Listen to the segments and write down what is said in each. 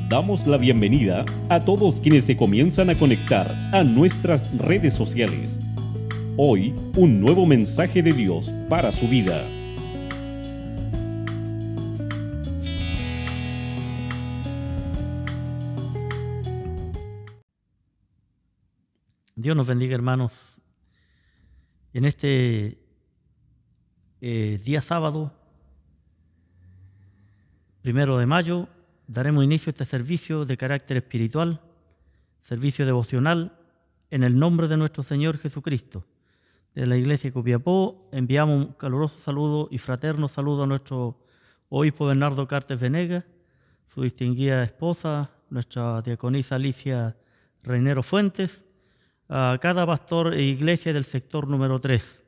Damos la bienvenida a todos quienes se comienzan a conectar a nuestras redes sociales. Hoy, un nuevo mensaje de Dios para su vida. Dios nos bendiga, hermanos. En este día sábado, 1 de mayo, daremos inicio a este servicio de carácter espiritual, servicio devocional, en el nombre de nuestro Señor Jesucristo. De la Iglesia de Copiapó enviamos un caluroso saludo y fraterno saludo a nuestro obispo Bernardo Cartes Venegas, su distinguida esposa, nuestra diaconisa Alicia Reinero Fuentes, a cada pastor e iglesia del sector número 3.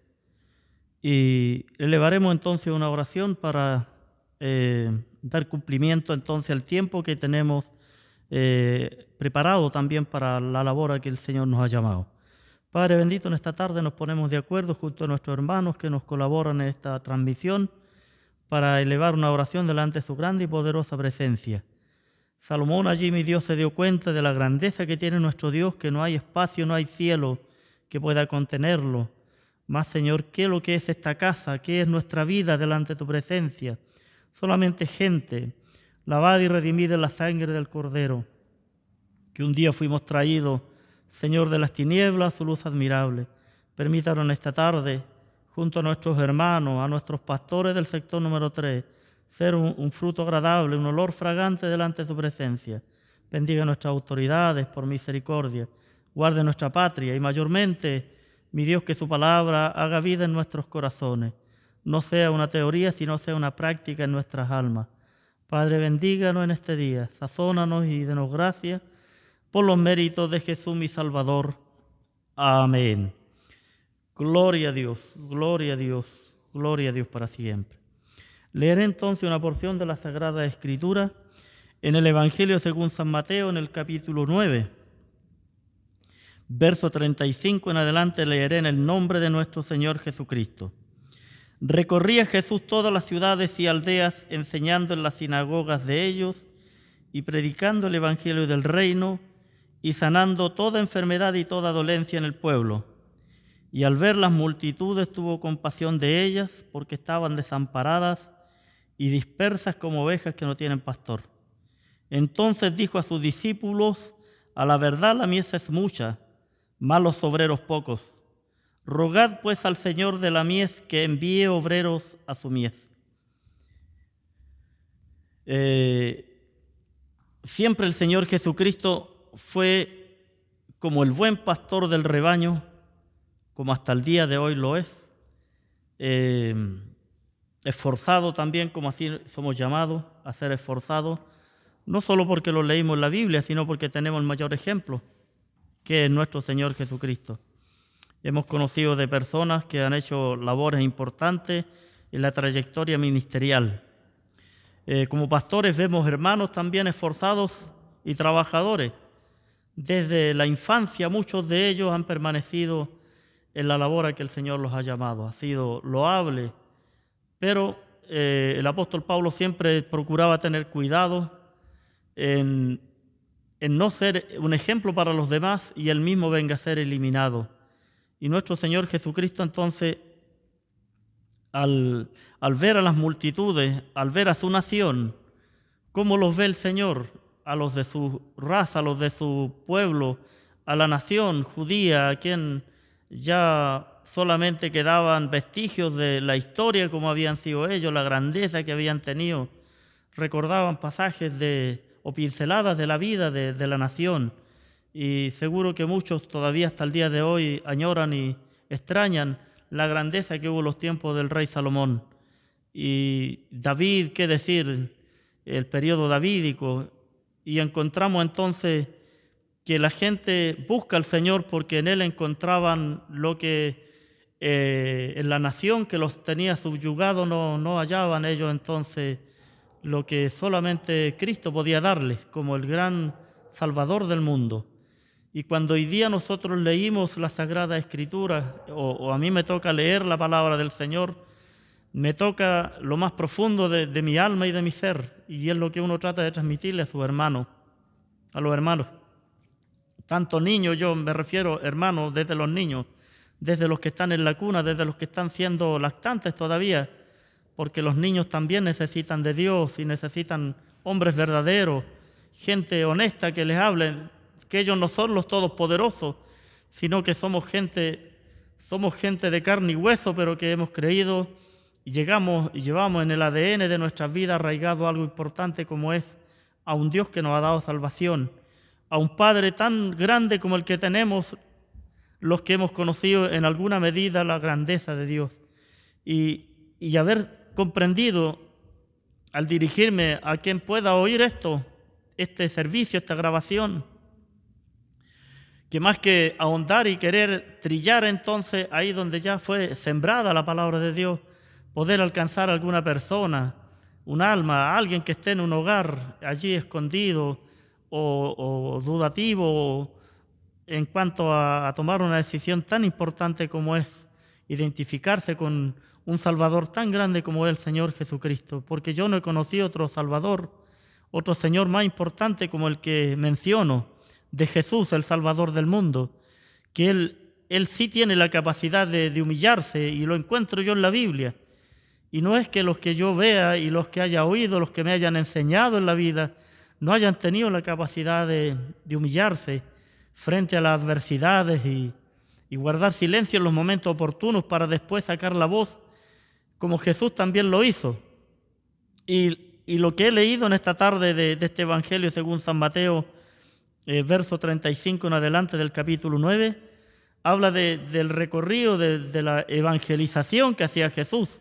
Y elevaremos entonces una oración para dar cumplimiento entonces al tiempo que tenemos preparado también para la labor a que el Señor nos ha llamado. Padre bendito, en esta tarde nos ponemos de acuerdo junto a nuestros hermanos que nos colaboran en esta transmisión para elevar una oración delante de su grande y poderosa presencia. Salomón, allí mi Dios, se dio cuenta de la grandeza que tiene nuestro Dios, que no hay espacio, no hay cielo que pueda contenerlo. Más, Señor, ¿qué es lo que es esta casa? ¿Qué es nuestra vida delante de tu presencia? Solamente gente, lavada y redimida en la sangre del Cordero, que un día fuimos traídos, Señor, de las tinieblas, su luz admirable. Permítanos esta tarde, junto a nuestros hermanos, a nuestros pastores del sector número 3, ser un fruto agradable, un olor fragante delante de tu presencia. Bendiga nuestras autoridades por misericordia. Guarde nuestra patria y mayormente, mi Dios, que su palabra haga vida en nuestros corazones. No sea una teoría, sino sea una práctica en nuestras almas. Padre, bendíganos en este día, sazónanos y denos gracias por los méritos de Jesús mi Salvador. Amén. Gloria a Dios, gloria a Dios, gloria a Dios para siempre. Leeré entonces una porción de la Sagrada Escritura en el Evangelio según San Mateo, en el capítulo 9. Verso 35 en adelante leeré en el nombre de nuestro Señor Jesucristo. Recorría Jesús todas las ciudades y aldeas, enseñando en las sinagogas de ellos y predicando el Evangelio del reino y sanando toda enfermedad y toda dolencia en el pueblo. Y al ver las multitudes tuvo compasión de ellas, porque estaban desamparadas y dispersas como ovejas que no tienen pastor. Entonces dijo a sus discípulos: a la verdad la mies es mucha, mas los obreros pocos. Rogad pues al Señor de la mies que envíe obreros a su mies. Siempre el Señor Jesucristo fue como el buen pastor del rebaño, como hasta el día de hoy lo es. Esforzado también, como así somos llamados a ser esforzados, no solo porque lo leímos en la Biblia, sino porque tenemos el mayor ejemplo, que es nuestro Señor Jesucristo. Hemos conocido de personas que han hecho labores importantes en la trayectoria ministerial. Como pastores vemos hermanos también esforzados y trabajadores. Desde la infancia muchos de ellos han permanecido en la labor a que el Señor los ha llamado. Ha sido loable, pero el apóstol Pablo siempre procuraba tener cuidado en no ser un ejemplo para los demás y él mismo venga a ser eliminado. Y nuestro Señor Jesucristo entonces, al ver a las multitudes, al ver a su nación, ¿cómo los ve el Señor? A los de su raza, a los de su pueblo, a la nación judía, a quien ya solamente quedaban vestigios de la historia como habían sido ellos, la grandeza que habían tenido. Recordaban pasajes o pinceladas de la vida de la nación. Y seguro que muchos todavía hasta el día de hoy añoran y extrañan la grandeza que hubo en los tiempos del rey Salomón. Y David, qué decir, el periodo davídico. Y encontramos entonces que la gente busca al Señor porque en Él encontraban lo que en la nación que los tenía subyugados no hallaban ellos entonces lo que solamente Cristo podía darles como el gran Salvador del mundo. Y cuando hoy día nosotros leímos la Sagrada Escritura, o a mí me toca leer la palabra del Señor, me toca lo más profundo de mi alma y de mi ser, y es lo que uno trata de transmitirle a su hermano. a los hermanos. Tanto niños, yo me refiero, hermanos, desde los niños, desde los que están en la cuna, desde los que están siendo lactantes todavía, porque los niños también necesitan de Dios y necesitan hombres verdaderos, gente honesta que les hable, que ellos no son los todopoderosos, sino que somos gente de carne y hueso, pero que hemos creído y llevamos en el ADN de nuestras vidas arraigado algo importante como es a un Dios que nos ha dado salvación, a un Padre tan grande como el que tenemos los que hemos conocido en alguna medida la grandeza de Dios. Y haber comprendido al dirigirme a quien pueda oír este servicio, esta grabación, que más que ahondar y querer trillar entonces ahí donde ya fue sembrada la palabra de Dios, poder alcanzar a alguna persona, un alma, alguien que esté en un hogar allí escondido o dudativo en cuanto a tomar una decisión tan importante como es identificarse con un Salvador tan grande como es el Señor Jesucristo, porque yo no he conocido otro Salvador, otro Señor más importante como el que menciono, de Jesús, el Salvador del mundo, que Él sí tiene la capacidad de humillarse, y lo encuentro yo en la Biblia. Y no es que los que yo vea y los que haya oído, los que me hayan enseñado en la vida, no hayan tenido la capacidad de humillarse frente a las adversidades y guardar silencio en los momentos oportunos para después sacar la voz, como Jesús también lo hizo. Y lo que he leído en esta tarde de este Evangelio según San Mateo, verso 35 en adelante del capítulo 9, habla del recorrido de la evangelización que hacía Jesús.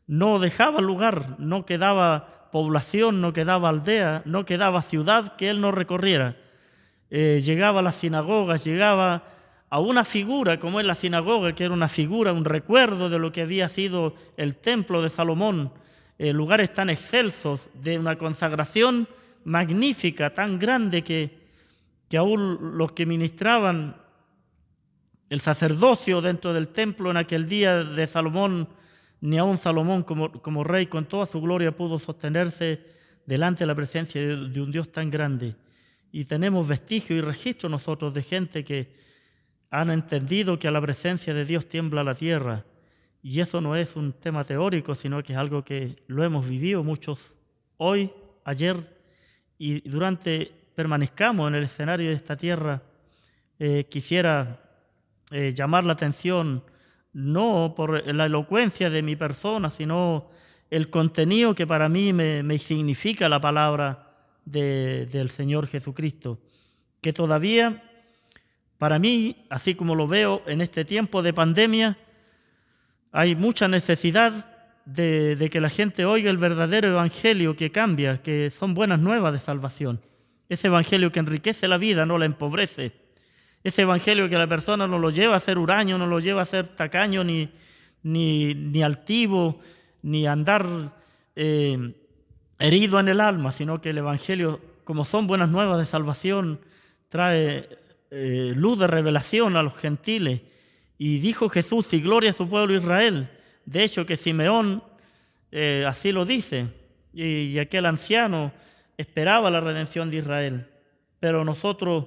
No dejaba lugar, no quedaba población, no quedaba aldea, no quedaba ciudad que Él no recorriera. Llegaba a las sinagogas, llegaba a una figura como es la sinagoga, que era una figura, un recuerdo de lo que había sido el templo de Salomón, lugares tan excelsos, de una consagración magnífica, tan grande que aún los que ministraban el sacerdocio dentro del templo en aquel día de Salomón, ni aún Salomón como rey con toda su gloria pudo sostenerse delante de la presencia de un Dios tan grande. Y tenemos vestigio y registro nosotros de gente que han entendido que a la presencia de Dios tiembla la tierra. Y eso no es un tema teórico, sino que es algo que lo hemos vivido muchos hoy, ayer, y permanezcamos en el escenario de esta tierra. Quisiera llamar la atención no por la elocuencia de mi persona, sino el contenido que para mí me significa la palabra del Señor Jesucristo, que todavía para mí, así como lo veo en este tiempo de pandemia, hay mucha necesidad de que la gente oiga el verdadero evangelio que cambia, que son buenas nuevas de salvación. Ese evangelio que enriquece la vida, no la empobrece. Ese evangelio que a la persona no lo lleva a ser huraño, no lo lleva a ser tacaño, ni altivo, ni andar herido en el alma, sino que el evangelio, como son buenas nuevas de salvación, trae luz de revelación a los gentiles. Y dijo Jesús, y gloria a su pueblo Israel. De hecho, que Simeón así lo dice, y aquel anciano esperaba la redención de Israel. Pero nosotros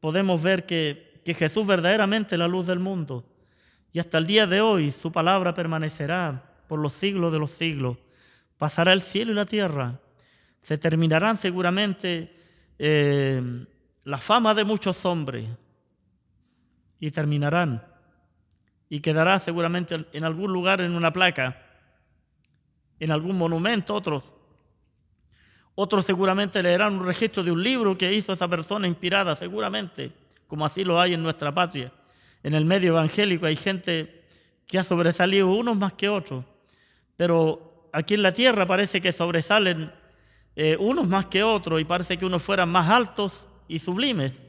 podemos ver que Jesús verdaderamente es la luz del mundo. Y hasta el día de hoy su palabra permanecerá por los siglos de los siglos. Pasará el cielo y la tierra. Se terminarán seguramente la fama de muchos hombres. Y terminarán. Y quedará seguramente en algún lugar en una placa, en algún monumento, otros seguramente leerán un registro de un libro que hizo esa persona inspirada, seguramente, como así lo hay en nuestra patria. En el medio evangélico hay gente que ha sobresalido unos más que otros, pero aquí en la tierra parece que sobresalen unos más que otros y parece que unos fueran más altos y sublimes,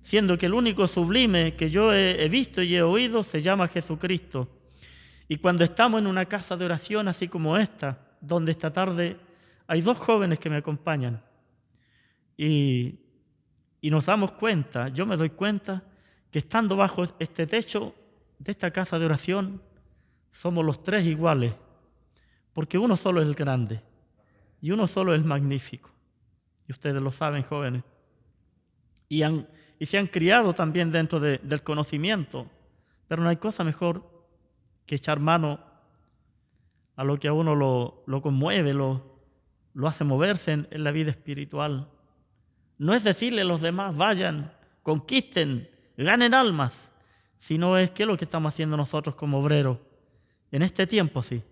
siendo que el único sublime que yo he visto y he oído se llama Jesucristo. Y cuando estamos en una casa de oración así como esta, donde esta tarde hay dos jóvenes que me acompañan, y nos damos cuenta, yo me doy cuenta, que estando bajo este techo de esta casa de oración, somos los tres iguales, porque uno solo es el grande, y uno solo es el magnífico. Y ustedes lo saben, jóvenes. y se han criado también dentro del conocimiento. Pero no hay cosa mejor que echar mano a lo que a uno lo conmueve, lo hace moverse en la vida espiritual. No es decirle a los demás, vayan, conquisten, ganen almas, sino es qué es lo que estamos haciendo nosotros como obreros. En este tiempo sí.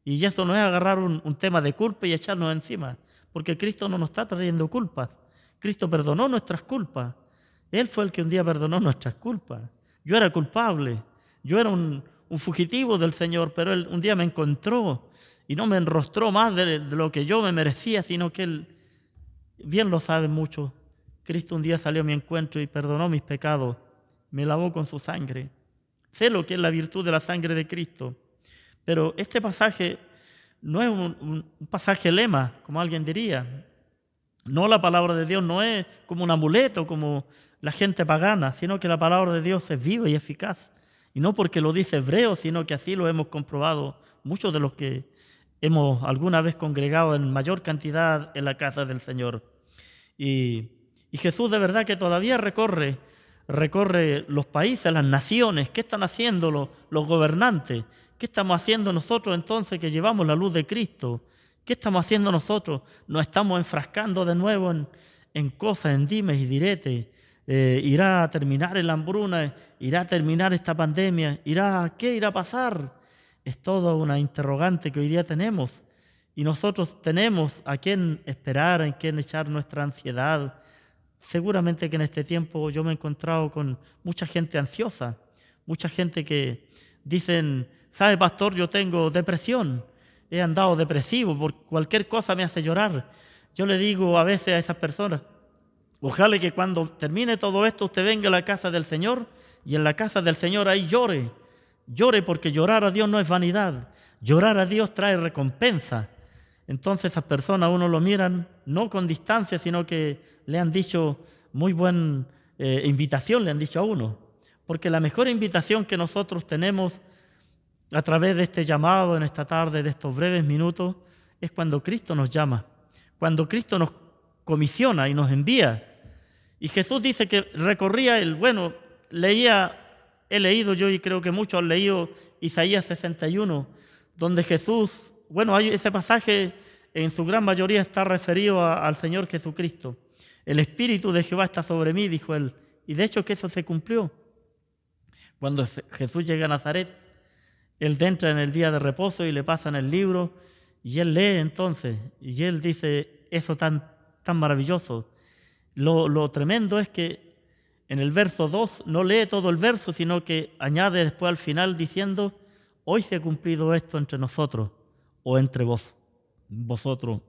Y eso no es agarrar un tema de culpa y echarnos encima, porque Cristo no nos está trayendo culpas. Cristo perdonó nuestras culpas. Él fue el que un día perdonó nuestras culpas. Yo era culpable, yo era un fugitivo del Señor, pero Él un día me encontró y no me enrostró más de lo que yo me merecía, sino que Él, bien lo saben muchos, Cristo un día salió a mi encuentro y perdonó mis pecados, me lavó con su sangre. Sé lo que es la virtud de la sangre de Cristo. Pero este pasaje no es un pasaje lema, como alguien diría. No, la palabra de Dios no es como un amuleto, como la gente pagana, sino que la palabra de Dios es viva y eficaz. Y no porque lo dice Hebreo, sino que así lo hemos comprobado muchos de los que hemos alguna vez congregado en mayor cantidad en la casa del Señor. Y Jesús de verdad que todavía recorre los países, las naciones. ¿Qué están haciendo los gobernantes? ¿Qué estamos haciendo nosotros entonces que llevamos la luz de Cristo? ¿Qué estamos haciendo nosotros? Nos estamos enfrascando de nuevo en cosas, en dimes y diretes. ¿Irá a terminar la hambruna? ¿Irá a terminar esta pandemia? ¿Qué irá a pasar? Es toda una interrogante que hoy día tenemos. Y nosotros tenemos a quién esperar, en quién echar nuestra ansiedad. Seguramente que en este tiempo yo me he encontrado con mucha gente ansiosa, mucha gente que dicen, ¿sabe, pastor? Yo tengo depresión, he andado depresivo, por cualquier cosa me hace llorar. Yo le digo a veces a esas personas, ojalá que cuando termine todo esto usted venga a la casa del Señor y en la casa del Señor ahí llore. Llore porque llorar a Dios no es vanidad, llorar a Dios trae recompensa. Entonces esas personas a uno lo miran no con distancia, sino que le han dicho muy buena invitación, le han dicho a uno. Porque la mejor invitación que nosotros tenemos a través de este llamado en esta tarde, de estos breves minutos, es cuando Cristo nos llama, cuando Cristo nos comisiona y nos envía. Y Jesús dice que recorría he leído yo y creo que muchos han leído Isaías 61, donde Jesús, ese pasaje en su gran mayoría está referido al Señor Jesucristo. El Espíritu de Jehová está sobre mí, dijo él. Y de hecho que eso se cumplió. Cuando Jesús llega a Nazaret, él entra en el día de reposo y le pasan el libro y él lee entonces. Y él dice eso tan maravilloso. Lo tremendo es que en el verso 2 no lee todo el verso, sino que añade después al final diciendo, hoy se ha cumplido esto entre nosotros o entre vosotros.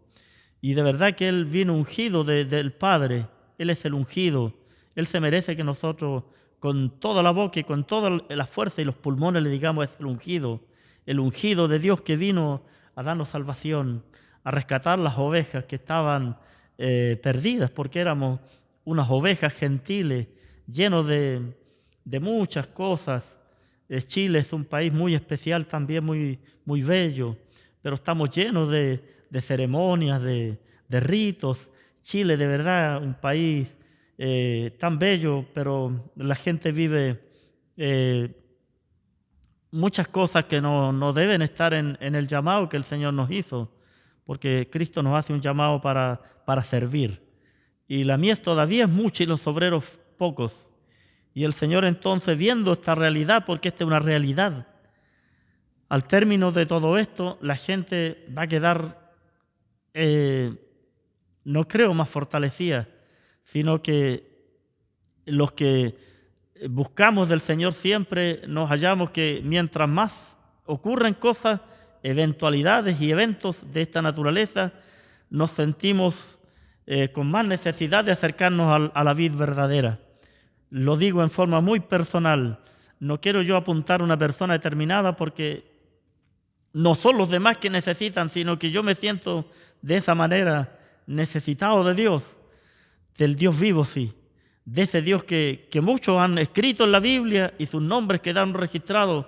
Y de verdad que Él vino ungido del Padre. Él es el ungido. Él se merece que nosotros con toda la boca y con toda la fuerza y los pulmones le digamos es el ungido de Dios que vino a darnos salvación, a rescatar las ovejas que estaban perdidas, porque éramos unas ovejas gentiles, llenos de muchas cosas. Chile es un país muy especial, también muy, muy bello, pero estamos llenos de ceremonias, de ritos. Chile, de verdad, un país tan bello, pero la gente vive muchas cosas que no deben estar en el llamado que el Señor nos hizo, porque Cristo nos hace un llamado para servir. Y la mies todavía es mucha y los obreros pocos. Y el Señor entonces, viendo esta realidad, porque esta es una realidad, al término de todo esto, la gente va a quedar, no creo más fortalecida, sino que los que buscamos del Señor siempre nos hallamos que mientras más ocurren cosas, eventualidades y eventos de esta naturaleza, nos sentimos con más necesidad de acercarnos a la vid verdadera. Lo digo en forma muy personal. No quiero yo apuntar a una persona determinada porque no son los demás que necesitan, sino que yo me siento de esa manera necesitado de Dios, del Dios vivo, sí, de ese Dios que muchos han escrito en la Biblia y sus nombres quedaron registrados,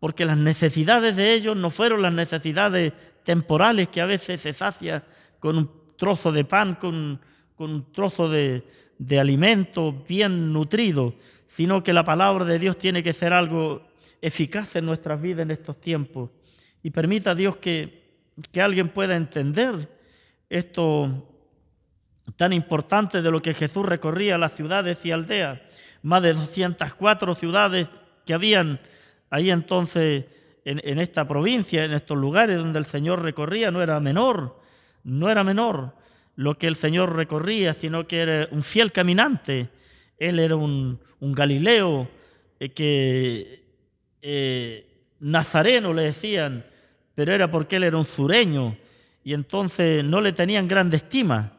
porque las necesidades de ellos no fueron las necesidades temporales que a veces se sacia con un trozo de pan, con un trozo de de alimento bien nutrido, sino que la palabra de Dios tiene que ser algo eficaz en nuestras vidas en estos tiempos. Y permita Dios que alguien pueda entender esto tan importante de lo que Jesús recorría las ciudades y aldeas. Más de 204 ciudades que habían ahí entonces en esta provincia, en estos lugares donde el Señor recorría, no era menor lo que el Señor recorría, sino que era un fiel caminante. Él era un Galileo nazareno le decían, pero era porque él era un sureño y entonces no le tenían grande estima,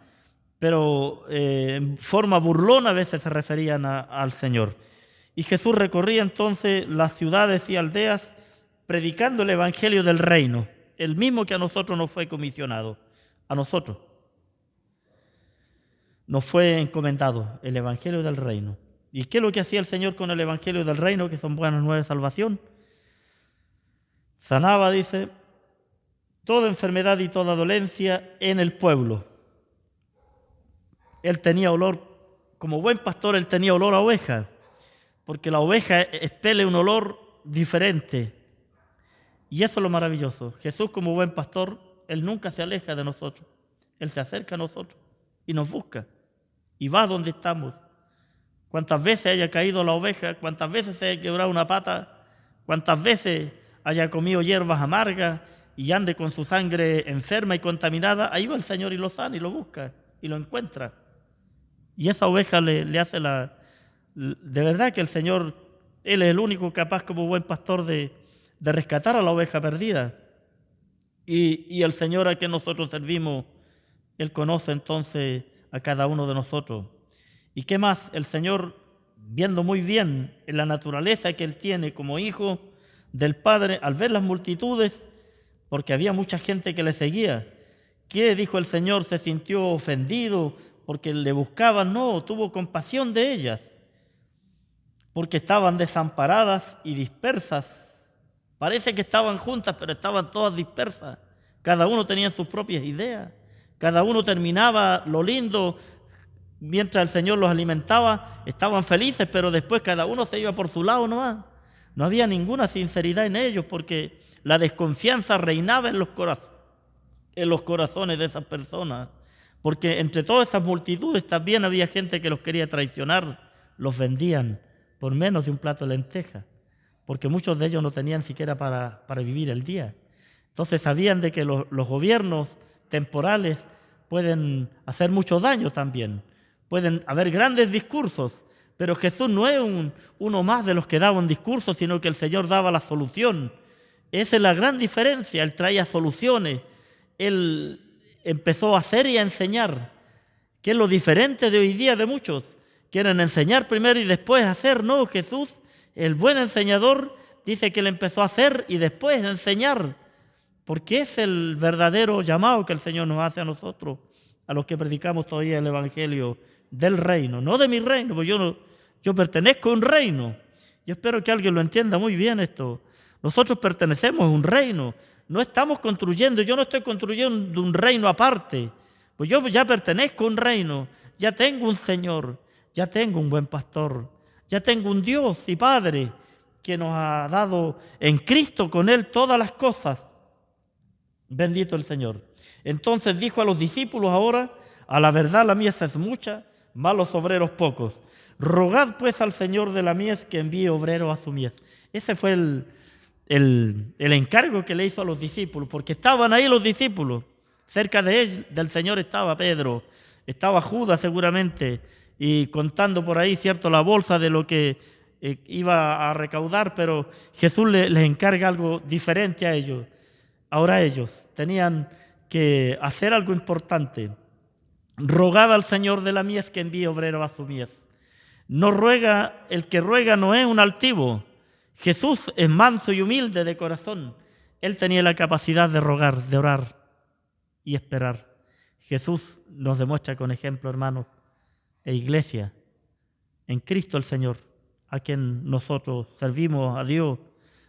pero en forma burlona a veces se referían al Señor. Y Jesús recorría entonces las ciudades y aldeas predicando el evangelio del reino, el mismo que a nosotros nos fue comisionado, a nosotros nos fue encomendado el evangelio del reino. ¿Y qué es lo que hacía el Señor con el evangelio del reino, que son buenas nuevas de salvación? Sanaba, dice, toda enfermedad y toda dolencia en el pueblo. Él tenía olor, como buen pastor, él tenía olor a oveja, porque la oveja expele un olor diferente. Y eso es lo maravilloso. Jesús, como buen pastor, él nunca se aleja de nosotros. Él se acerca a nosotros y nos busca y va donde estamos. Cuántas veces haya caído la oveja, cuántas veces se haya quebrado una pata, cuántas veces haya comido hierbas amargas y ande con su sangre enferma y contaminada, ahí va el Señor y lo sana y lo busca y lo encuentra. Y esa oveja le hace de verdad que el Señor, Él es el único capaz como buen pastor de rescatar a la oveja perdida. Y el Señor a quien nosotros servimos, Él conoce entonces a cada uno de nosotros. ¿Y qué más? El Señor, viendo muy bien en la naturaleza que Él tiene como hijo del Padre, al ver las multitudes, porque había mucha gente que le seguía, ¿qué dijo el Señor? ¿Se sintió ofendido porque le buscaban? No, tuvo compasión de ellas, porque estaban desamparadas y dispersas. Parece que estaban juntas, pero estaban todas dispersas. Cada uno tenía sus propias ideas. Cada uno terminaba lo lindo. Mientras el Señor los alimentaba, estaban felices, pero después cada uno se iba por su lado nomás. No había ninguna sinceridad en ellos, porque la desconfianza reinaba en los corazones de esas personas. Porque entre todas esas multitudes también había gente que los quería traicionar, los vendían por menos de un plato de lentejas, porque muchos de ellos no tenían siquiera para vivir el día. Entonces sabían de que los gobiernos temporales pueden hacer mucho daño también. Pueden haber grandes discursos, pero Jesús no es uno más de los que daba un discurso, sino que el Señor daba la solución. Esa es la gran diferencia. Él traía soluciones. Él empezó a hacer y a enseñar, que es lo diferente de hoy día de muchos. Quieren enseñar primero y después hacer. No, Jesús, el buen enseñador, dice que él empezó a hacer y después a enseñar, porque es el verdadero llamado que el Señor nos hace a nosotros, a los que predicamos todavía el evangelio del reino, no de mi reino, porque yo pertenezco a un reino. Yo espero que alguien lo entienda muy bien esto. Nosotros pertenecemos a un reino, no estamos construyendo, yo no estoy construyendo un reino aparte, pues yo ya pertenezco a un reino, ya tengo un Señor, ya tengo un buen pastor, ya tengo un Dios y Padre que nos ha dado en Cristo con Él todas las cosas. Bendito el Señor. Entonces dijo a los discípulos ahora: a la verdad la mies es mucha, mas los obreros pocos. Rogad pues al Señor de la mies que envíe obreros a su mies. Ese fue el encargo que le hizo a los discípulos, porque estaban ahí los discípulos. Cerca de él, del Señor, estaba Pedro, estaba Judas seguramente, y contando por ahí, cierto, la bolsa de lo que iba a recaudar, pero Jesús les encarga algo diferente a ellos. Ahora ellos tenían que hacer algo importante. Rogad al Señor de la mies que envíe obreros a su mies. No ruega, el que ruega no es un altivo. Jesús es manso y humilde de corazón. Él tenía la capacidad de rogar, de orar y esperar. Jesús nos demuestra con ejemplo, hermanos, e iglesia, en Cristo el Señor, a quien nosotros servimos a Dios.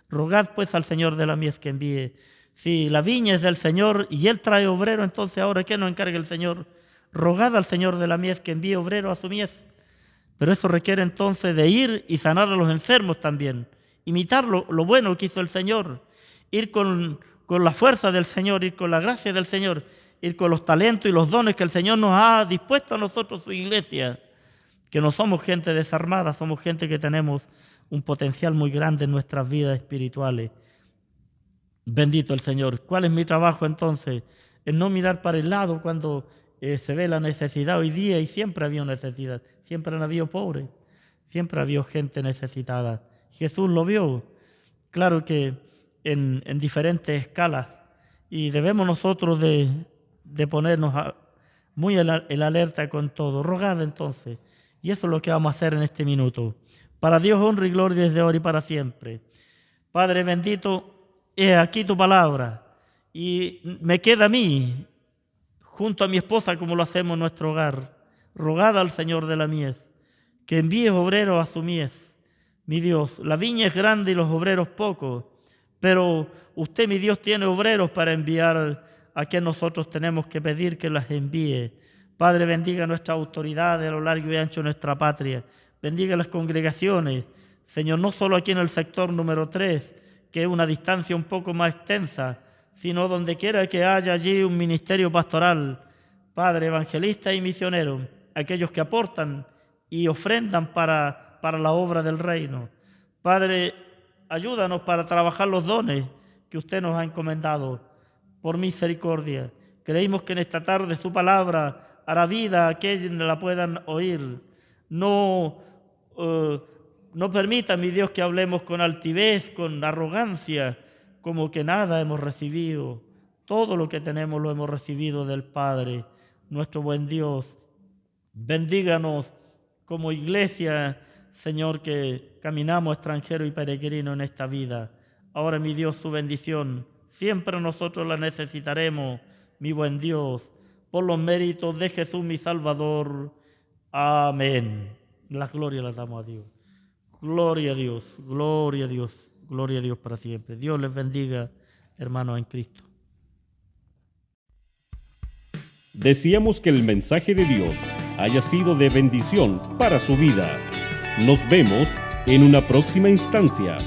Rogad pues al Señor de la mies que envíe. Si la viña es del Señor y Él trae obrero, entonces ahora ¿qué nos encarga el Señor? rogad al Señor de la mies que envíe obreros a su mies. Pero eso requiere entonces de ir y sanar a los enfermos también, imitar lo bueno que hizo el Señor, ir con la fuerza del Señor, ir con la gracia del Señor, ir con los talentos y los dones que el Señor nos ha dispuesto a nosotros, su iglesia, que no somos gente desarmada, somos gente que tenemos un potencial muy grande en nuestras vidas espirituales. Bendito el Señor. ¿Cuál es mi trabajo entonces? En no mirar para el lado cuando se ve la necesidad hoy día, y siempre había necesidad, siempre han habido pobres, siempre ha habido gente necesitada. Jesús lo vio, claro que en diferentes escalas, y debemos nosotros de ponernos muy en alerta con todo. Rogad entonces, y eso es lo que vamos a hacer en este minuto. Para Dios honra y gloria desde ahora y para siempre. Padre bendito, he aquí tu palabra, y me queda a mí, junto a mi esposa, como lo hacemos en nuestro hogar, rogad al Señor de la mies, que envíe obreros a su mies. Mi Dios, la viña es grande y los obreros pocos, pero usted, mi Dios, tiene obreros para enviar a quien nosotros tenemos que pedir que las envíe. Padre, bendiga nuestras autoridades a lo largo y ancho de nuestra patria, bendiga las congregaciones, Señor, no solo aquí en el sector número 3, que es una distancia un poco más extensa, sino donde quiera que haya allí un ministerio pastoral, Padre, evangelista y misionero, aquellos que aportan y ofrendan para la obra del reino. Padre, ayúdanos para trabajar los dones que usted nos ha encomendado, por misericordia. Creímos que en esta tarde su palabra hará vida a aquellos que la puedan oír. No permita, mi Dios, que hablemos con altivez, con arrogancia, como que nada hemos recibido. Todo lo que tenemos lo hemos recibido del Padre, nuestro buen Dios. Bendíganos como iglesia, Señor, que caminamos extranjero y peregrino en esta vida. Ahora, mi Dios, su bendición, siempre nosotros la necesitaremos, mi buen Dios, por los méritos de Jesús, mi Salvador. Amén. La gloria la damos a Dios. Gloria a Dios, gloria a Dios, gloria a Dios para siempre. Dios les bendiga, hermanos en Cristo. Deseamos que el mensaje de Dios haya sido de bendición para su vida. Nos vemos en una próxima instancia.